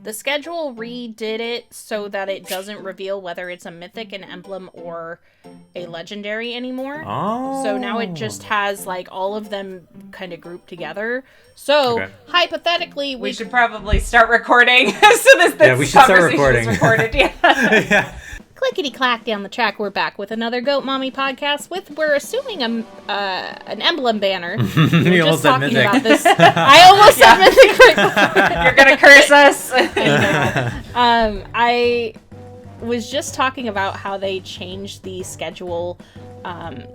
The schedule redid it so that it doesn't reveal whether it's a mythic, an emblem, or a legendary anymore. Oh. So now it just has, like, all of them kind of grouped together. So, hypothetically, we should probably start recording so this conversation is recorded. Yeah. Yeah. Clickety-clack down the track, we're back with another Goat Mommy podcast we're assuming an emblem banner. You almost said mythic. About this. I almost said mythic right before. You're gonna curse us. I was just talking about how they changed the schedule.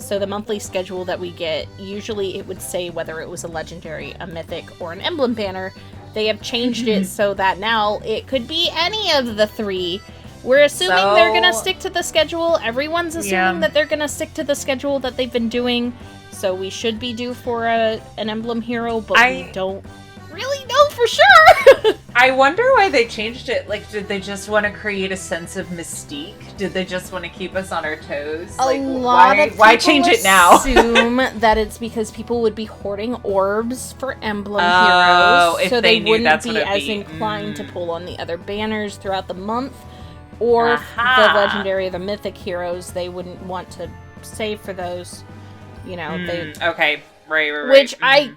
So the monthly schedule that we get, usually it would say whether it was a legendary, a mythic, or an emblem banner. They have changed it so that now it could be any of the three. We're assuming they're going to stick to the schedule. Everyone's assuming that they're going to stick to the schedule that they've been doing. So we should be due for an emblem hero, but we don't really know for sure. I wonder why they changed it. Like, did they just want to create a sense of mystique? Did they just want to keep us on our toes? Like, why change it now? Assume that it's because people would be hoarding orbs for emblem heroes, so they wouldn't be as inclined to pull on the other banners throughout the month. Or the legendary or the mythic heroes, they wouldn't want to save for those, you know. Okay, right. Which I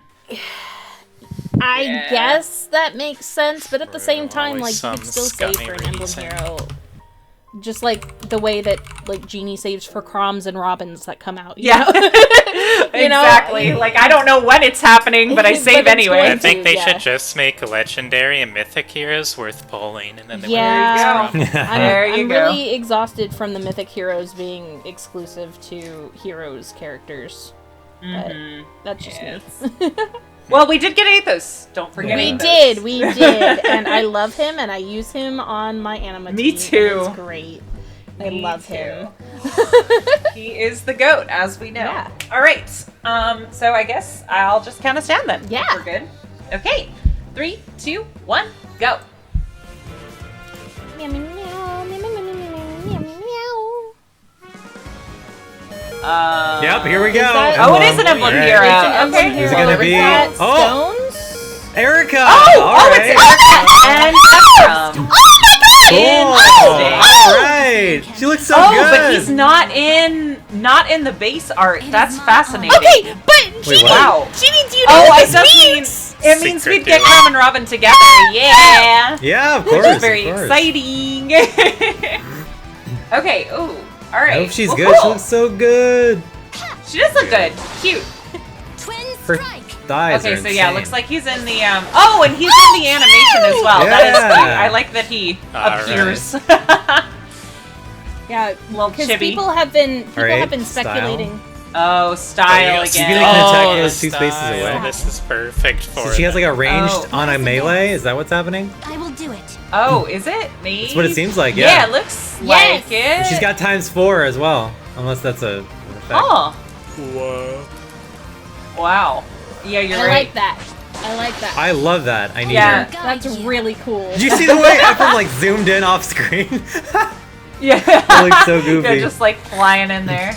guess that makes sense, but at the same time, like, you could still save for an emblem hero. Just like the way that, like, Genie saves for Croms and Robins that come out. You know? Exactly. Like, I don't know when it's happening, but I save anyway. I think they should just make legendary and mythic heroes worth pulling, and then they I'm really exhausted from the mythic heroes being exclusive to heroes characters. But that's just me. Well, we did get Athos. Don't forget Athos. We did. And I love him, and I use him on my anima team. Me too. It's great. I love him. He is the GOAT, as we know. Yeah. All right. So I guess I'll just count us down then. Yeah. We're good. Okay. 3, 2, 1, go. Meow, meow, meow, meow, meow, meow, meow, meow. Yep, here we go. It is an emblem hero. It's an emblem hero. Is it gonna be Stones? Eirika? It's Eirika and Ephraim. All right. She looks so good. But he's not in the base art. That's fascinating. Okay, but Genie, wow. Genie, do you know what this means? It means we'd get Crom and Robin together. Yeah. Yeah, of course. Which is very exciting. Okay. Ooh. All right. I hope she's good. Cool. She looks so good. She does look good. Cute. Twin strike. Thighs okay, are so insane. looks like he's in the and he's in the animation as well. Yeah. That is cute. I like that he appears. Yeah, well, because people have been speculating. Oh, style again. You can attack those two spaces away. This is perfect for So she has like a ranged on a melee? Is that what's happening? I will do it. Oh, is it? Maybe? That's what it seems like, yeah. Yeah, it looks like it. She's got ×4 as well. Unless that's an effect. Oh. Whoa. Wow. Yeah, you're right. I like that. I like that. I love that. I need Yeah. her. That's really cool. Did you see the way Ephraim like zoomed in off screen? Yeah. It looks so goofy. They're just like flying in there.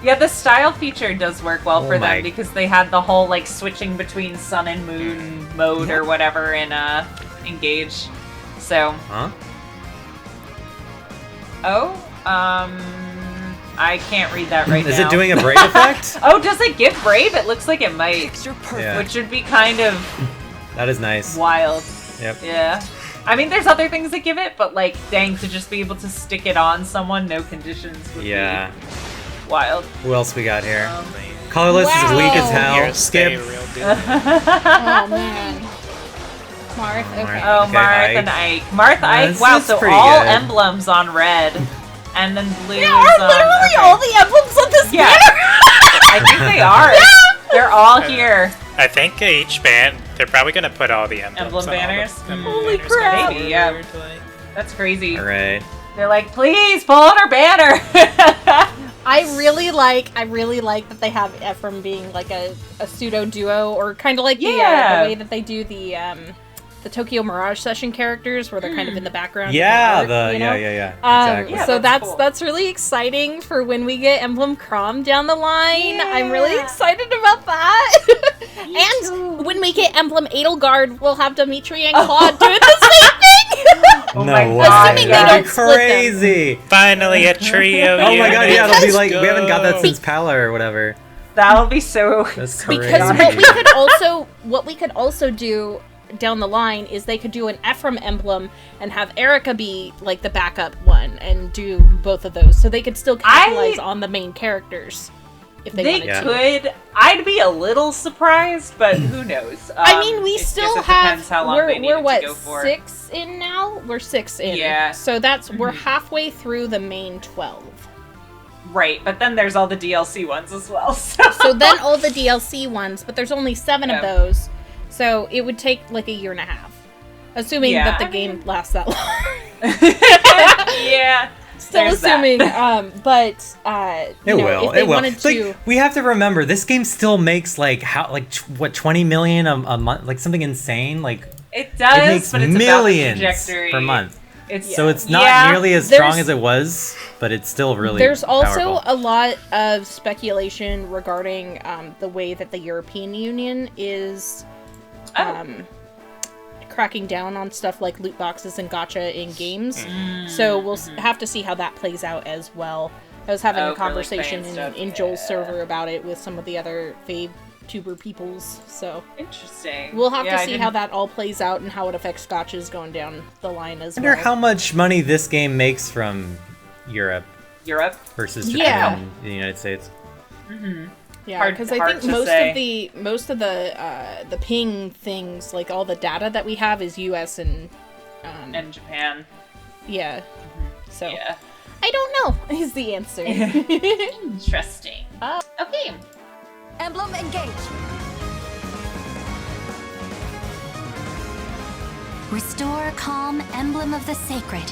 Yeah, the style feature does work well for them because they had the whole like switching between sun and moon mode or whatever in Engage. So. Huh? Oh, I can't read that right now. Is it doing a brave effect? Oh, does it give brave? It looks like it might. Picture perfect. Yeah. Which would be kind of That is nice. wild. Yep. Yeah. I mean, there's other things that give it, but like, dang, to just be able to stick it on someone, no conditions would be wild. Who else we got here? Colorless is weak as hell. Skip. Oh man. Marth, okay. Oh, Marth and Ike. Marth, Ike, wow, so all emblems on red. And then blue is on... literally all the emblems on this banner! I think they are. They're all here. I think each band, they're probably going to put all the emblems Emblem banners? Holy crap! Maybe, yeah. That's crazy. Alright. They're like, please, pull out our banner! I really like that they have Ephraim being like a pseudo duo, or kind of like the way that they do the Tokyo Mirage Session characters, where they're kind of in the background. Yeah, exactly. So that's really exciting for when we get Emblem Crom down the line. Yeah. I'm really excited about that. And when we get Emblem Edelgard, we'll have Dimitri and Claude doing the same thing. Oh No my way. God. Assuming they That'd don't be split them. crazy. Finally, a trio. Oh my god, yeah, it'll be Because- like we haven't got that since Pala or whatever. That'll be so. That's crazy. Because what we could also do down the line is they could do an Ephraim emblem and have Eirika be like the backup one and do both of those, so they could still capitalize on the main characters if they wanted to. could. I'd be a little surprised, but who knows? I mean, we I guess still it have. depends how long they We're needed what, to go for. 6 in now? We're 6 in. Yeah. So that's we're halfway through the main 12. Right, but then there's all the DLC ones as well. So Then all the DLC ones, but there's only 7 of those, so it would take like a year and a half, assuming that the game lasts that long. yeah. Still There's that. assuming, but It will. if they It will. wanted to, Like, we have to remember, this game still makes what 20 million a month, like something insane. Like It does, it makes but it's millions about the trajectory per month. It's So it's not nearly as There's- strong as it was, but it's still really. there's also powerful. a lot of speculation regarding the way that the European Union is cracking down on stuff like loot boxes and gacha in games. So we'll have to see how that plays out as well. I was having a for, like, conversation fan stuff, in Joel's server about it with some of the other Fave tuber peoples, so interesting. we'll have Yeah, to I see didn't- how that all plays out and how it affects gotchas going down the line as I wonder well. how much money this game makes from Europe Europe. versus Yeah. Japan and the United States. Yeah, Hard- because I hard think to say. most of the ping things, like all the data that we have, is U.S. and And Japan. yeah. So Yeah. I don't know is the answer. Interesting. Okay. Emblem engage. Restore calm, emblem of the sacred,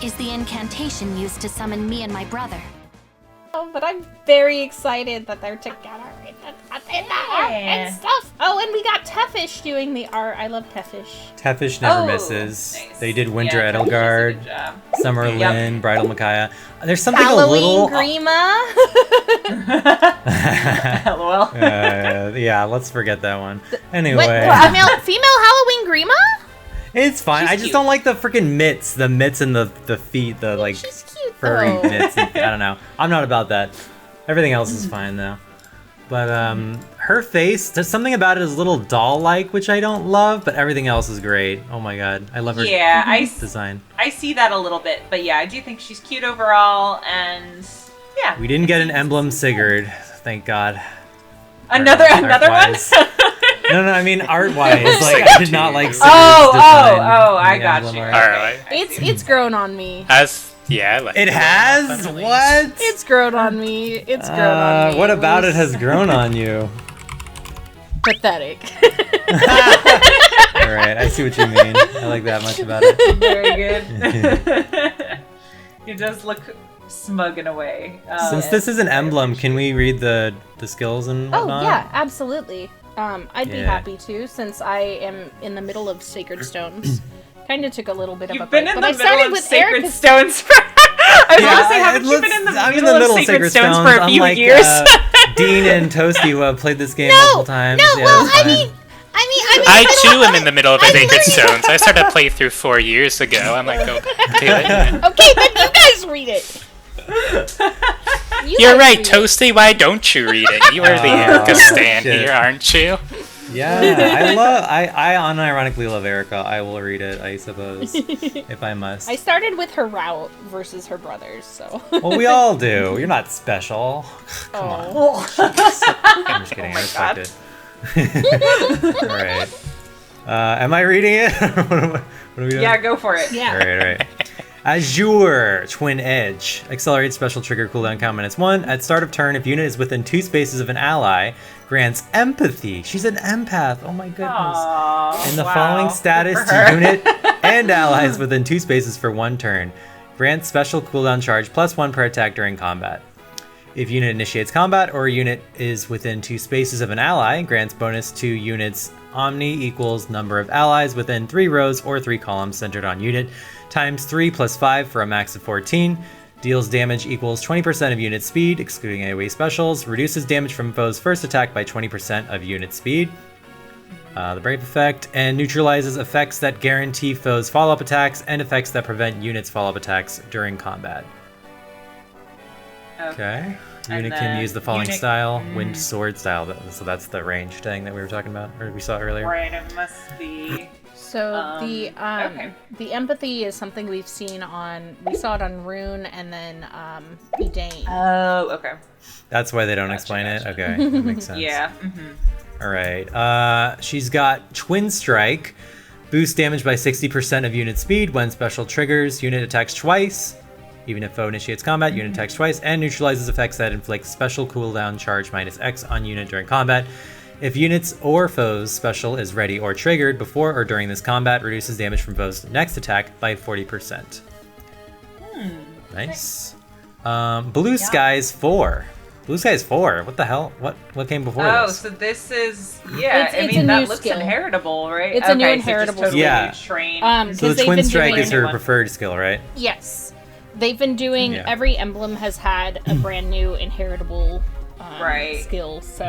is the incantation used to summon me and my brother. Oh, but I'm very excited that they're together in the art and stuff. Oh, and we got Tefish doing the art. I love Tefish. Tefish never Oh, misses. nice. They did Winter Yeah, Tefish does a Edelgard, good job. Summer Yep. Lynn, Bridal Micaiah. There's something Halloween a little. Grima. LOL. Yeah, let's forget that one. Anyway, What? Female Halloween Grima? it's fine. She's I just cute. don't like the freaking mitts, the mitts and the feet, the like She's cute furry though. mitts. I don't know. I'm not about that. Everything else is fine though. But her face, there's something about it is a little doll-like, which I don't love, but everything else is great. Oh my god, I love her Yeah, design. I see that a little bit, but yeah, I do think she's cute overall, and yeah. We didn't get an Emblem Sigurd, thank God. Another one. Art-wise. No, I mean art-wise. Like I did not like Sigurd's Oh, design. I in the got Emblem you. art. Alright. It's grown on me. I like It has? What? It's grown on me. It's grown on me. What about it was has grown on you? pathetic? Alright, I see what you mean. I like that much about it. Very good. It does look smug in a way. Since this is an emblem, can we read the skills and Oh whatnot? yeah, absolutely. I'd be Yeah. happy to, since I am in the middle of Sacred Stones. Kind of took a little bit of a You've break, been in but the I started middle of with Sacred Eirika's. Stones for. I was Yeah, gonna say, haven't you been in the I'm middle of Sacred Stones for a few unlike, years? Dean and Toasty, who have played this game multiple times. No, Yeah, well, that's I fine. mean, I too am in the middle of the Sacred Stones. I started a playthrough 4 years ago. I'm like, oh, okay, wait a minute. okay, then you guys read it. You You're guys right, read it. Toasty. Why don't you read it? You are the Oh, Eirika stan shit. here, aren't you? Yeah, I unironically love Eirika. I will read it, I suppose, if I must. I started with her route versus her brothers, so. Well, we all do. You're not special. Come on. I'm just kidding. I respect it. All right. Am I reading it? what are we doing? Yeah, go for it. Yeah. All right. Azure Twin Edge. Accelerate special trigger cooldown count -1. At start of turn, if unit is within 2 spaces of an ally, grants empathy. She's an empath. Oh my goodness. Aww, And the wow. following status Good for to her. unit and allies within 2 spaces for 1 turn. Grants special cooldown charge +1 per attack during combat. If unit initiates combat or a unit is within 2 spaces of an ally, grants bonus to units omni equals number of allies within 3 rows or 3 columns centered on unit times 3 + 5 for a max of 14. Deals damage equals 20% of unit speed, excluding AoE specials. Reduces damage from foe's first attack by 20% of unit speed. The Brave Effect, and neutralizes effects that guarantee foes follow-up attacks and effects that prevent units follow-up attacks during combat. Okay. Unit can use the following style, wind sword style. So that's the range thing that we were talking about, or we saw earlier. Right, it must be. So the empathy is something we saw it on Rune and then Edain. Oh, okay. That's why they don't explain it? Okay, that makes sense. Yeah. All right. She's got Twin Strike. Boost damage by 60% of unit speed when special triggers. Unit attacks twice. Even if foe initiates combat, unit attacks twice. And neutralizes effects that inflict special cooldown charge -X on unit during combat. If units or foes special is ready or triggered before or during this combat, reduces damage from foes' next attack by 40%. Nice. Blue Skies 4. Blue Skies 4. What the hell? What came before this? Oh, so this is I mean that looks inheritable, right? It's a new inheritable. So yeah. So the Twin Strike is her preferred skill, right? Yes. They've been doing every emblem has had a brand new inheritable skill, so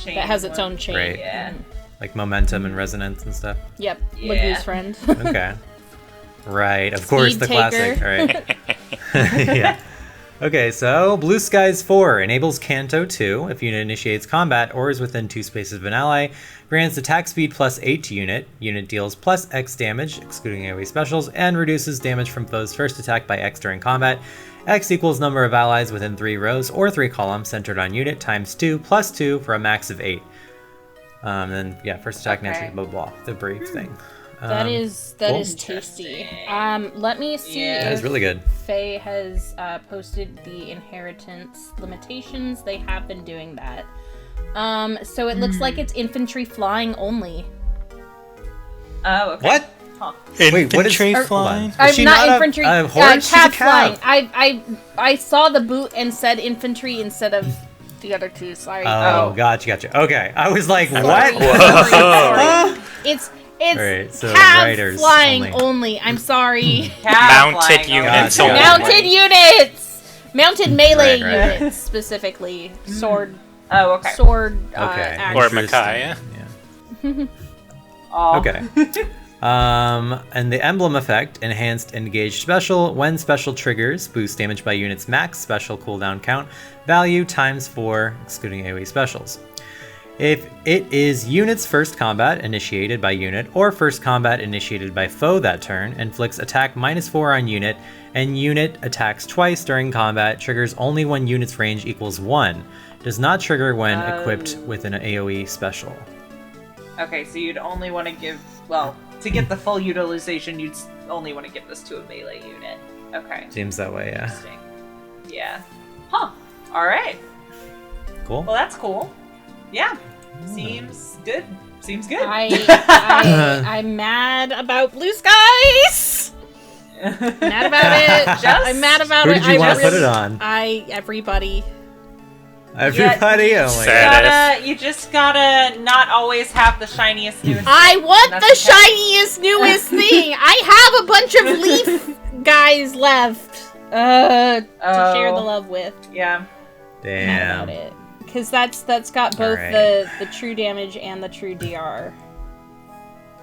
that has its own chain. Right. Yeah. Like momentum and resonance and stuff. Yep. Yeah. Lagu's friend. Okay. Right. Of course, the classic. Right. Yeah. Okay, so Blue Skies 4 enables Canto 2 if unit initiates combat or is within 2 spaces of an ally, grants attack speed +8 to unit, unit deals +X damage, excluding AoE specials, and reduces damage from foe's first attack by X during combat. X equals number of allies within 3 rows or 3 columns centered on unit times 2 + 2 for a max of 8. Then, first attack naturally, blah, blah, the brave thing. That is tasty. Let me see That is really good. Faye has posted the inheritance limitations. They have been doing that. So it looks like it's infantry flying only. Oh, okay. What? Huh. Wait, what is flying? I'm not infantry. A horse? She's a Cav cav. flying. I saw the boot and said infantry instead of the other two. Sorry. Oh, gotcha. Okay, I was like, Sorry. what? Sorry. It's Alright, so Cav riders flying only. I'm sorry. Mounted units Gotcha. only. Mounted units! Mounted melee Right. units, specifically. Sword. Oh, okay. Sword. Okay. action. Or Micaiah. Yeah. Aw. Okay. And the Emblem Effect, Enhanced Engaged Special. When special triggers, boost damage by unit's max special cooldown count value ×4, excluding AoE specials. If it is unit's first combat initiated by unit or first combat initiated by foe that turn, inflicts attack -4 on unit, and unit attacks twice during combat, triggers only when unit's range equals 1. Does not trigger when equipped with an AoE special. Okay, so you'd only want to give, to get the full utilization, you'd only want to give this to a melee unit. Okay. Seems that way, yeah. Interesting. Yeah. Huh. Alright. Cool. Well, that's cool. Yeah. Seems good. I'm mad about Blue Skies! Mad about it. I'm mad about Who it. did you want to put it on? Everybody. Everybody? Oh my Sad. god. You just gotta not always have the shiniest, newest I thing. want That's the okay. shiniest, newest thing! I have a bunch of leaf guys left to share the love with. Yeah. Mad Damn. about it. Because that's got both Alright. the true damage and the true DR.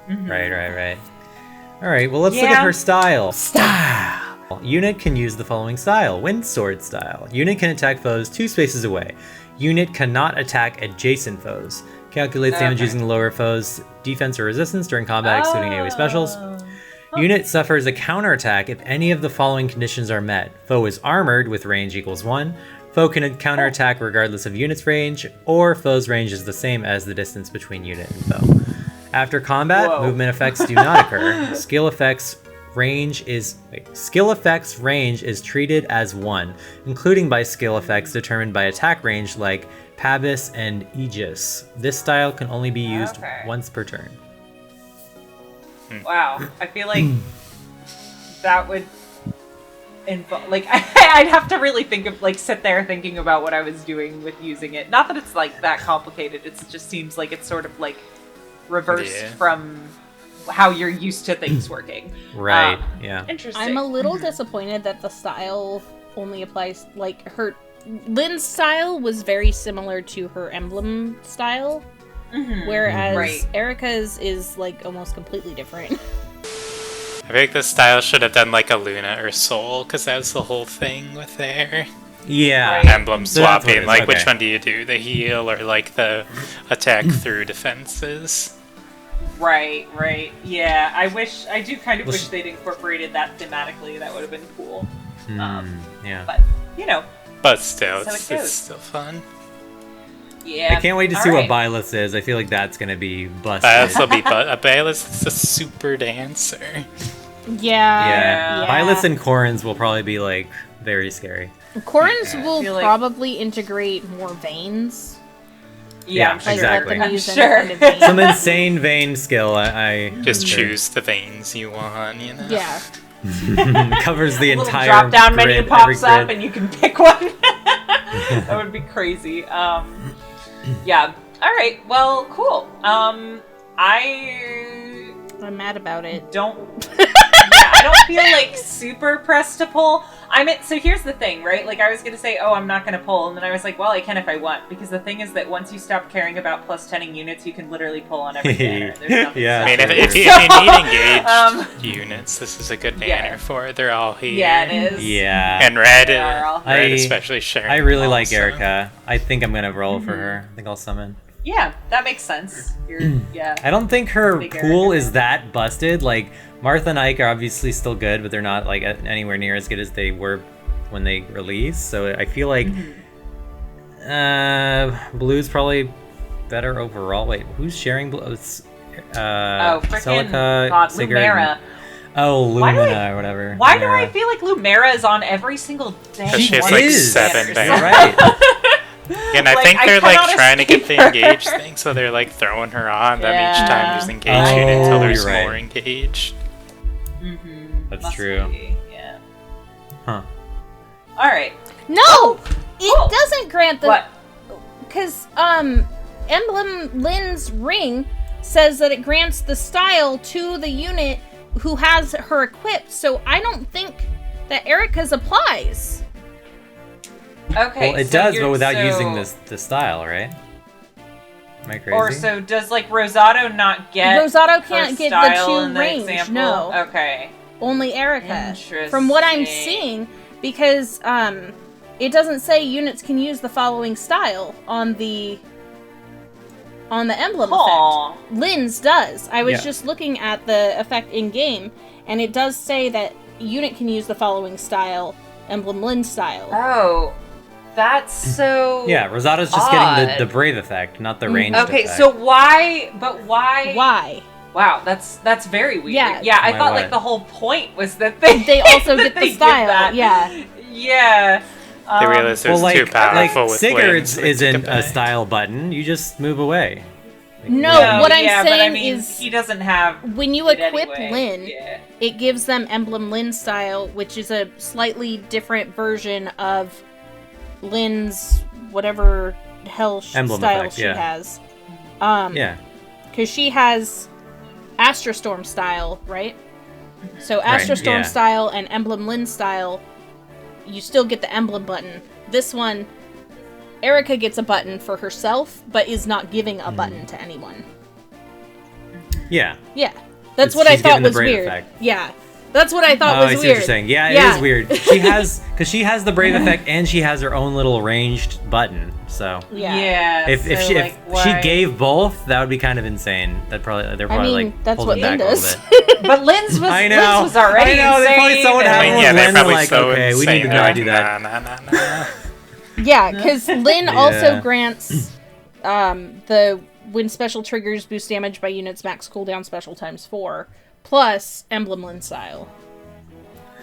Right. Alright, well let's look at her style. Unit can use the following style. Wind Sword style. Unit can attack foes 2 spaces away. Unit cannot attack adjacent foes. Calculates damage using the lower foes' defense or resistance during combat, excluding AoE specials. Unit suffers a counterattack if any of the following conditions are met. Foe is armored with range equals 1. Foe can counterattack regardless of unit's range, or foe's range is the same as the distance between unit and foe. After combat, movement effects do not occur. Skill effects range is treated as 1, including by skill effects determined by attack range like Pabis and Aegis. This style can only be used once per turn. Wow. I feel like that would involve, I'd have to really think of, sit there thinking about what I was doing with using it. Not that it's, that complicated. It just seems like it's sort of, reversed from how you're used to things working. Right, yeah. Interesting. I'm a little disappointed that the style only applies, her Lynn's style was very similar to her emblem style. Whereas Right. Eirika's is like almost completely different. I think the style should have done like a Luna or Soul, because that was the whole thing with their Yeah. Right. emblem So that's what it swapping. is, Like, okay. which one do you do? The heal or like the attack through defenses? Right. Yeah, I do kind of Well, wish they'd incorporated that thematically. That would have been cool. Yeah. But, But still, So it it's goes. still fun. yeah. I can't wait to see Alright. what Byleth is. I feel like that's gonna be busted. Byleth will be, but a Byleth is a super dancer. Yeah. Yeah. Byleth and Corins will probably be like very scary. Corins I will feel like- probably integrate more veins. Yeah, I'm Yeah, sure. exactly. Let them I'm use any sure. kind of vein. Some insane vein skill. I Just sure. choose the veins you want, you know? Yeah. Covers the A little entire drop down menu grid, pops every up grid. and you can pick one. That would be crazy. Yeah. All right. Well, cool. I'm mad about it. I don't feel like super pressed to pull. So here's the thing, right? Like I was gonna say, I'm not gonna pull, and then I was like, well, I can if I want, because the thing is that once you stop caring about plus 10ing units, you can literally pull on every banner. There's nothing Yeah. I mean, stopping if you. you need engaged Um, units, this is a good yeah. banner for it. They're all here. Yeah, it is. Yeah. And red, They are all- red I- especially sharing. I really like also. Eirika. I think I'm gonna roll for her. I think I'll summon. Yeah, that makes sense. Yeah. I don't think her Big pool Eirika is fan. that busted. Like Martha and Ike are obviously still good, but they're not like anywhere near as good as they were when they released. So I feel like blue's probably better overall. Wait, who's sharing blue? It's, Frickin' Celica, God, Sigurd, Lumera. Oh, Why do Lumina or whatever. Why do I Lumera. feel like Lumera is on every single day? Because she has She like is. 7 You're banners. Right. And I Like, think I they're like cannot trying to get the escape her. engaged thing, so they're like throwing her on them each time there's an engaged Oh, unit until you're there's right. more engaged. That's Must true. be, yeah. Huh. All right. No! It Oh. doesn't grant the... What? Because, Emblem Lynn's ring says that it grants the style to the unit who has her equipped, so I don't think that Eirika's applies. Okay. Well, it so does, you're- but without so- using the style, right? Am I crazy? Or so does like Rosato not get? Rosato her can't get the style 2 in the range, example? no. Okay. Only Eirika. From what I'm Interesting. seeing, because, it doesn't say units can use the following style on the emblem Aw. effect. Lynn's does. I was Yeah. just looking at the effect in game, and it does say that unit can use the following style, Emblem Lynn style. Oh, that's so. Yeah, Rosato's just getting odd. the brave effect, not the ranged Okay, effect. so why? But why? Why? Wow, that's very weird. Yeah. Yeah, I Why thought what? like the whole point was that they They also that get the they give style. that. Yeah. Yeah. They realized it was Well, too like powerful with Sigurd's Lynn, so they took isn't it a back. style button. You just move away. No, what I'm yeah, saying but I mean, is he doesn't have when you it equip anyway. Lynn, Yeah. it gives them Emblem Lynn style, which is a slightly different version of Lynn's whatever hell Emblem style effect, she yeah. has. Yeah. Because she has Astrostorm style, right? So Astrostorm yeah. style and Emblem Lynn style, you still get the emblem button. This one, Eirika gets a button for herself, but is not giving a button to anyone. Yeah. Yeah. That's It's- what I she's thought given the was brave weird. effect. Yeah. That's what I thought Oh, was I see weird. what you're saying. Yeah, it is weird. She has, because she has the brave effect and she has her own little ranged button. So Yeah. if so, she like, why- gave both, that would be kind of insane. They're probably mean, like that's holding what back Lynn a does. little bit. But Lynn's was I know. Lynn's was already I know. They probably insane, someone and- had I mean, one yeah, with they're Lynn, probably like, so okay, we insane. need to They're not like, do that. Nah. Yeah, because Lynn also Yeah. grants the when special triggers boost damage by units max cooldown special times 4, plus Emblem Lynn style.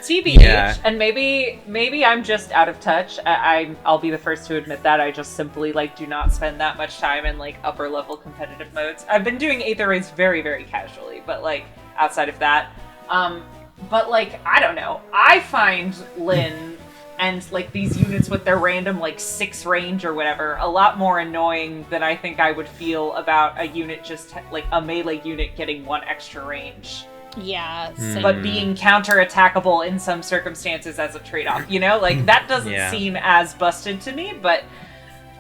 TBH, Yeah. and maybe I'm just out of touch. I'll be the first to admit that. I just simply like do not spend that much time in like upper level competitive modes. I've been doing Aether Raids very, very casually, but like outside of that, but like I don't know. I find Lynn and like these units with their random like 6 range or whatever a lot more annoying than I think I would feel about a unit just like a melee unit getting 1 extra range. Yeah, same. But being counter-attackable in some circumstances as a trade-off, you know? Like, that doesn't Yeah. seem as busted to me, but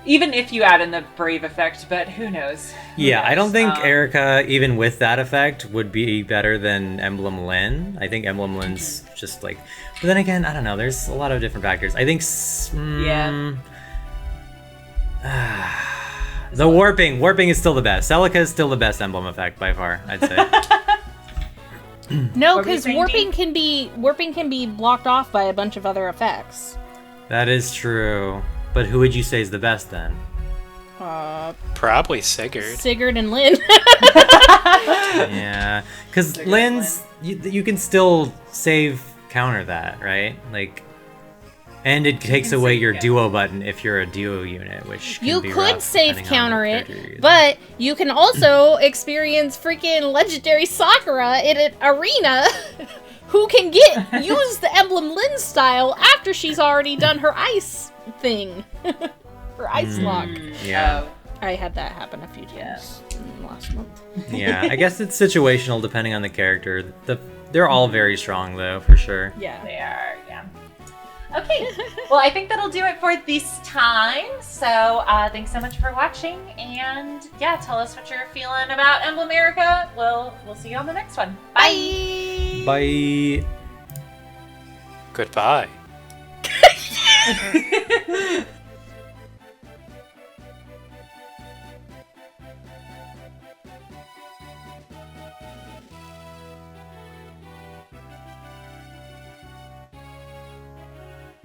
Even if you add in the Brave effect, but who knows? Yeah, I don't think Eirika, even with that effect, would be better than Emblem Lyn. I think Emblem Lyn's just like... But then again, I don't know. There's a lot of different factors. I think... the warping. Warping is still the best. Celica is still the best emblem effect by far, I'd say. No, because warping can be blocked off by a bunch of other effects. That is true. But who would you say is the best then? Probably Sigurd. Sigurd and Lyn. Yeah, because Lyn's you can still save counter that, right? Like, and it takes away your duo button if you're a duo unit, which can you be could rough save depending on counter the it, character you're using. but you can also experience freaking legendary Sakura in an arena who can use the Emblem Lyn style after she's already done her ice thing. Her ice lock. Yeah. I had that happen a few times last month. Yeah, I guess it's situational depending on the character. They're all very strong though, for sure. Yeah. They are, yeah. Okay, well, I think that'll do it for this time. So thanks so much for watching, and yeah, tell us what you're feeling about Emblem Eirika. We'll see you on the next one. Bye. Bye. Goodbye.